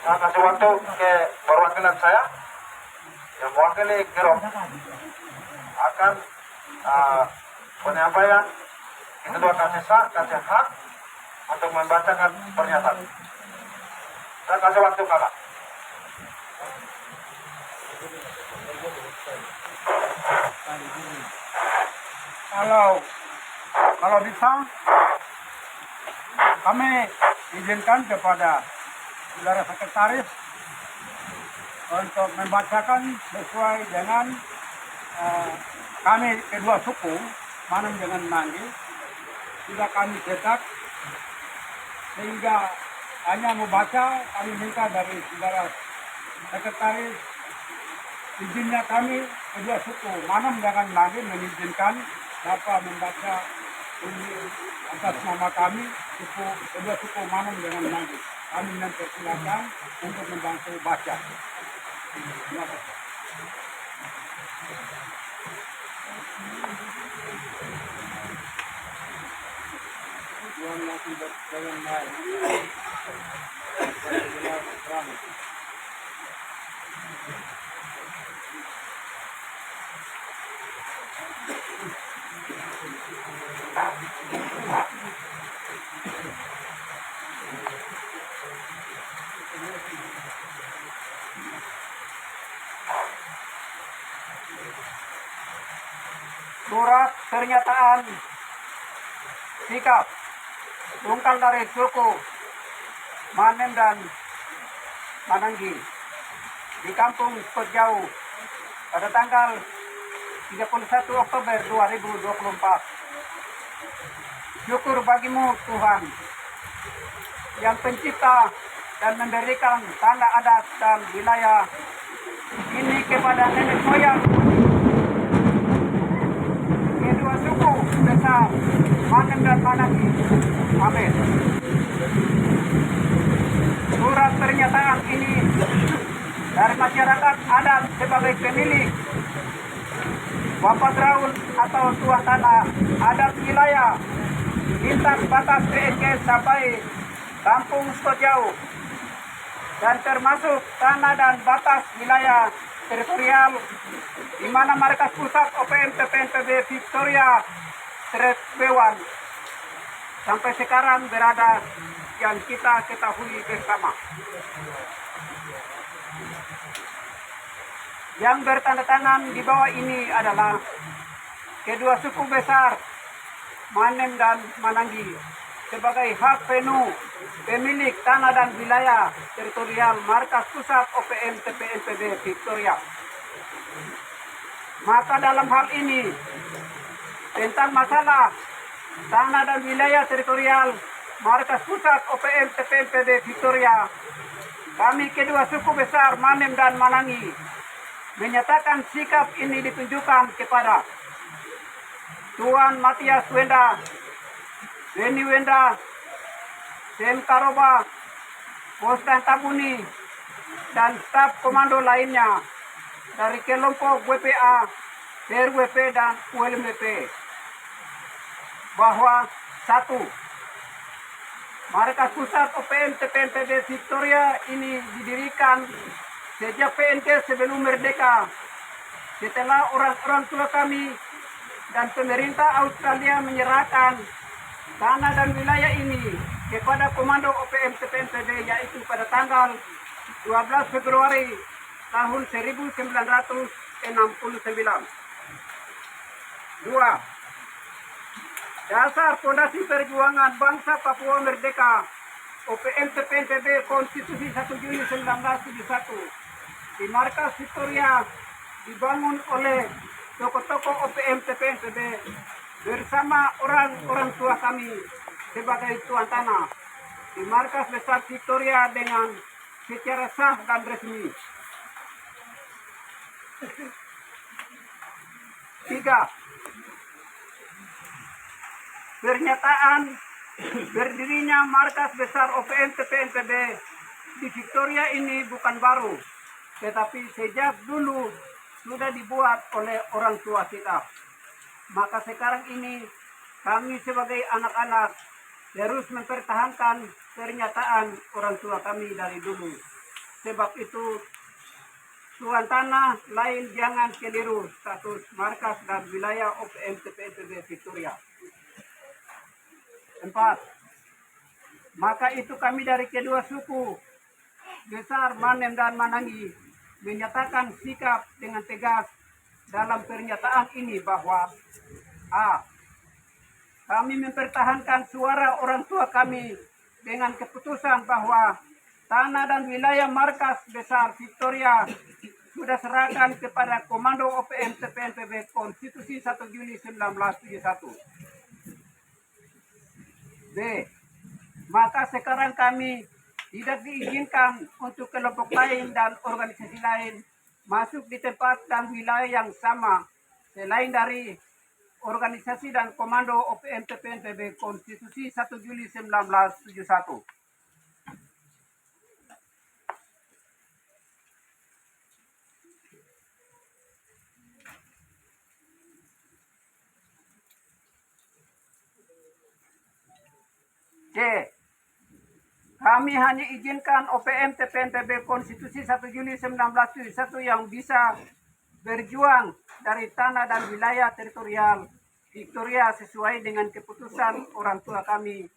Saya kasih waktu ke perwakilan saya yang mewakili Girom akan penyampaian kedua kasih sah, kasih hak untuk membacakan pernyataan. Saya kasih waktu kakak. Kalau bisa kami izinkan kepada saudara sekretaris untuk membacakan sesuai dengan kami kedua suku Manem dengan Nanggi sudah kami cetak, sehingga hanya membaca kami minta dari saudara sekretaris izinnya kami kedua suku Manem dengan Nanggi mengizinkan dapat membaca ini atas nama kami kedua suku Manem dengan Nanggi. Kami mempersilakan untuk membantu baca. Terima kasih. Surat pernyataan sikap tungkal dari suku Manem dan Mananggi di Kampung Pejauh pada tanggal 31 Oktober 2024. Syukur bagimu Tuhan yang pencipta dan memberikan tanda adat dan wilayah ini kepada nenek moyang kedua suku besar Manem dan Mananggi. Amin. Surat pernyataan ini dari masyarakat adat sebagai pemilik Bapak Draun atau tuan tanah adat wilayah lintas batas PNK sampai Kampung Pejauh dan termasuk tanah dan batas wilayah teritorial di mana markas pusat OPM TPNPB Victoria Trebewan sampai sekarang berada yang kita ketahui bersama. Yang bertanda tangan di bawah ini adalah kedua suku besar Manem dan Mananggi sebagai hak penuh pemilik tanah dan wilayah teritorial markas pusat OPM TPNPB Victoria. Maka dalam hal ini tentang masalah tanah dan wilayah teritorial markas pusat OPM TPNPB Victoria, kami kedua suku besar Manem dan Mananggi menyatakan sikap ini ditunjukkan kepada Tuan Matias Wenda, Beni Wenda, Sem Karoba, Postan Tabuni, dan staf komando lainnya dari kelompok WPA, RWP, dan ULMP bahwa 1. Markas pusat OPM TPNPB Victoria ini didirikan sejak PNK sebelum merdeka setelah orang-orang tua kami dan pemerintah Australia menyerahkan tanah dan wilayah ini kepada Komando OPM TPNPB yaitu pada tanggal 12 Februari tahun 1969. 2. Dasar Fondasi Perjuangan Bangsa Papua Merdeka OPM TPNPB Konstitusi 1 Juni 1971 di Markas Victoria dibangun oleh tokoh-tokoh OPM TPNPB bersama orang-orang tua kami sebagai tuan tanah di Markas Besar Victoria dengan secara sah dan resmi. 3. Pernyataan berdirinya Markas Besar OPM TPNPB di Victoria ini bukan baru, tetapi sejak dulu sudah dibuat oleh orang tua kita. Maka sekarang ini kami sebagai anak-anak terus mempertahankan pernyataan orang tua kami dari dulu. Sebab itu tuan tanah lain jangan keliru status markas dan wilayah OPM TPNPB Victoria. 4. Maka itu kami dari kedua suku Besar, Manem, dan Manangi menyatakan sikap dengan tegas dalam pernyataan ini bahwa A. Kami mempertahankan suara orang tua kami dengan keputusan bahwa tanah dan wilayah markas Besar Victoria sudah serahkan kepada Komando OPM TPNPB Konstitusi 1 Juli 1971. B. Maka sekarang kami tidak diizinkan untuk kelompok lain dan organisasi lain masuk di tempat dan wilayah yang sama selain dari organisasi dan komando OPM TPNPB Konstitusi 1 Juli 1971. C. Kami hanya izinkan OPM TPNPB Konstitusi 1 Juli 1971 yang bisa berjuang dari tanah dan wilayah teritorial Victoria sesuai dengan keputusan orang tua kami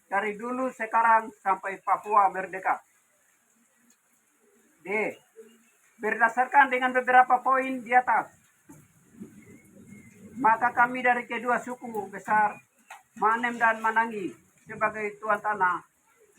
dari dulu sekarang sampai Papua merdeka. D. Berdasarkan dengan beberapa poin di atas, maka kami dari kedua suku Besar, Manem, dan Manangi sebagai tuan tanah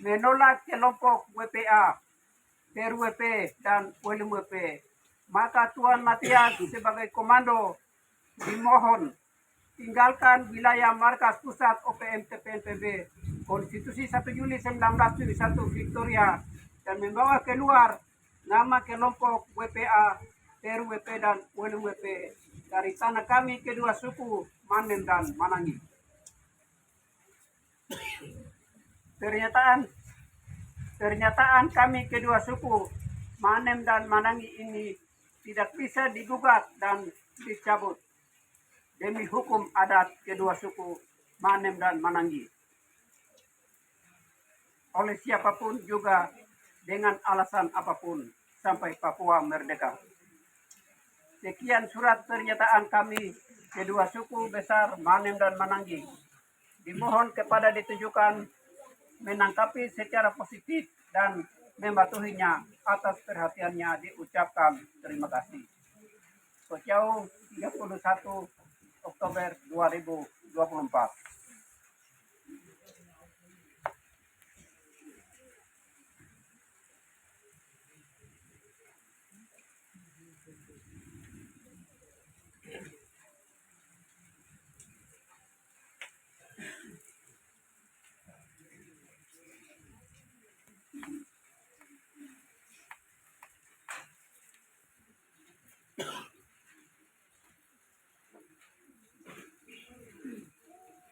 menolak kelompok WPA, PRWP, dan WLMWP. Maka Tuan Matias sebagai komando dimohon tinggalkan wilayah markas pusat OPM TPNPB Konstitusi 1 Juli 1971 Victoria dan membawa keluar nama kelompok WPA, PRWP, dan WLMWP dari tanah kami kedua suku Manem dan Manangi. Pernyataan kami kedua suku Manem dan Manangi ini tidak bisa digugat dan dicabut demi hukum adat kedua suku Manem dan Manangi oleh siapapun juga dengan alasan apapun sampai Papua merdeka. Sekian surat pernyataan kami kedua suku Besar Manem dan Manangi. Dimohon kepada ditujukan menangkapi secara positif dan mematuhinya. Atas perhatiannya diucapkan terima kasih. Sejauh 31 Oktober 2024.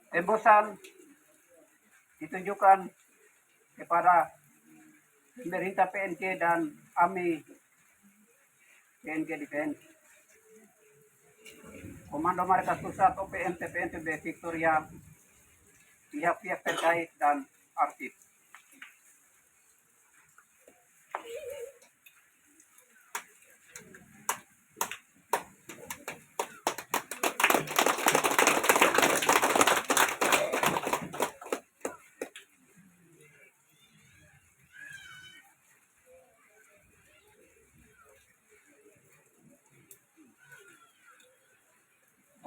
Tembusan ditunjukkan kepada pemerintah PNK dan AMI PNK Defense, Komando Markas Pusat OPM TPNPB Victoria, pihak-pihak terkait, dan arsip.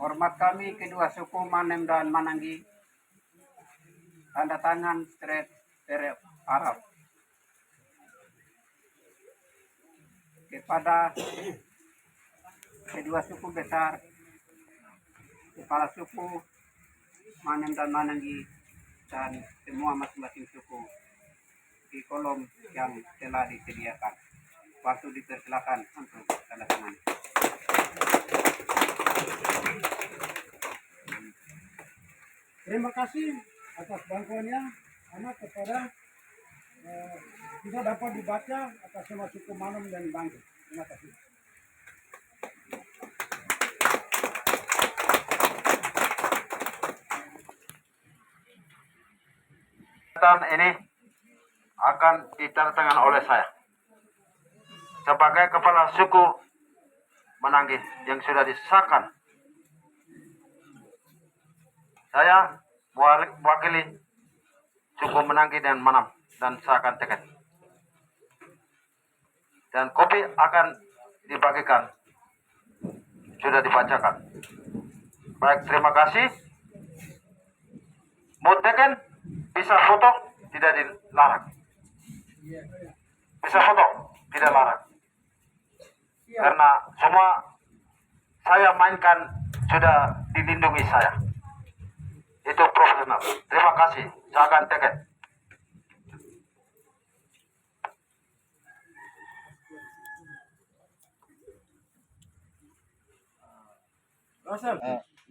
Hormat kami kedua suku Manem dan Manangi. Tanda tangan Strait Arab. Kepada kedua suku besar, kepala suku Manem dan Manangi, dan semua masing-masing suku di kolom yang telah disediakan. Waktu dipersilakan untuk tanda tangan. Terima kasih atas bantuannya anak kepada tidak dapat dibaca atas nama suku Manem dan Manangi. Terima kasih. Ini akan ditandatangani oleh saya sebagai kepala suku Menangi yang sudah disahkan. Saya mewakili suku Menangi dan Manam dan sahkan teket. Dan kopi akan dibagikan, sudah dibacakan. Baik, terima kasih. Mau teken, bisa foto, tidak dilarang. Bisa foto, tidak larang. Karena semua saya mainkan sudah dilindungi saya. Itu profesional. Terima kasih. Saya akan teket.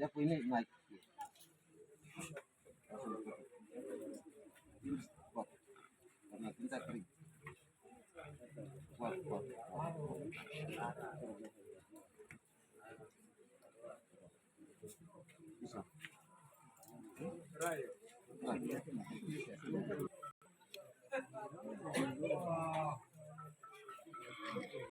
Ya ini naik. Karena tinta kering. Kuat. Bisa.